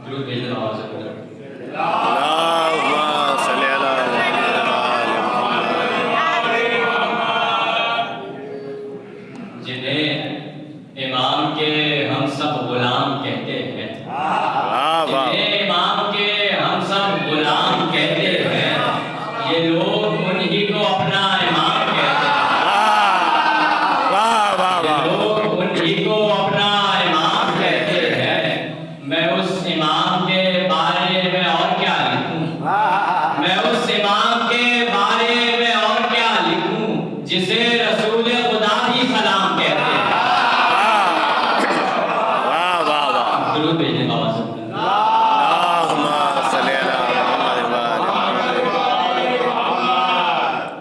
درود بھیجنے آواز سے پڑھیں۔ اللہم صلی علی جنہیں امام کے ہم سب غلام کہتے ہیں، جنہیں امام کے ہم سب غلام کہتے ہیں، یہ لوگ انہی کو اپنا امام کہتے ہیں، یہ لوگ انہی کو اپنا امام کہتے ہیں۔ میں اس امام کے بارے میں اور کیا لکھوں، میں اس امام کے بارے میں اور کیا لکھوں جسے رسول خدا بھی سلام کہتے ہیں۔ درود بھیجیں بابا صاحب۔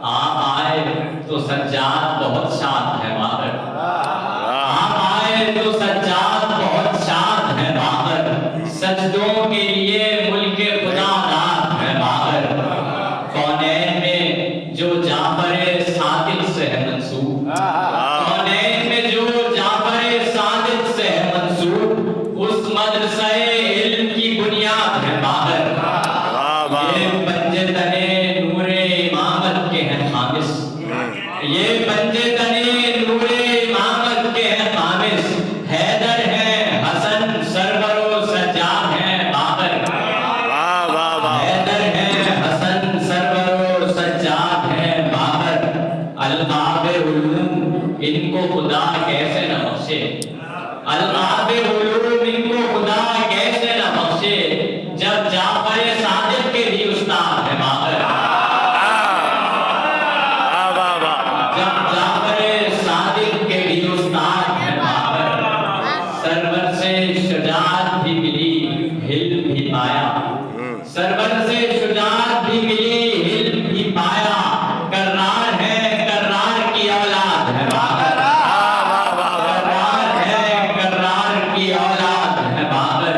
آپ آئے تو سجاد بہت شاد ہے باہر، آپ آئے تو سجاد بہت شاد ہے باہر، سجدوں کے لیے ملک خدا داد ہے باہر، کونین میں جو جعفر صادق سے ہے منسوب، کونین میں جو جعفر صادق سے ہے منسوب، اس مدرسہ علم کی بنیاد ہے باہر، یہ پنجے تنے نور امامت کے ہیں خامس، یہ پنجے تنے نور امامت کے ہیں خامس، حیدر ہیں حسن سرور و سجاد ہیں باہر، حیدر ہیں حسن سرور و سجاد ہیں باہر، القاب علوم ان کو خدا کیسے نہ بخشے، القاب علوم ان کو خدا کیسے نہ بخشے، جب جعفر صادق کے بھی استاد ہے باہر، جب جعفر صادق کے بھی استاد ہے باہر، سرور سے شجاعت بھی ملی علم بھی پایا، سرور سے شجاعت بھی ملی علم بھی پایا، کرار ہے کرار کی اولاد ہے باہر، کرار ہے کرار کی اولاد ہے باہر،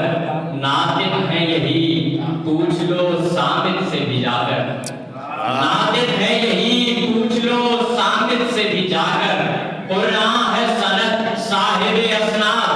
ناطق ہے یہی پوچھ لو سامد سے بھی جا کر، ناطق ہے یہی پوچھ لو سامد سے بھی جا کر، قرآن ہے سند صاحب اسناد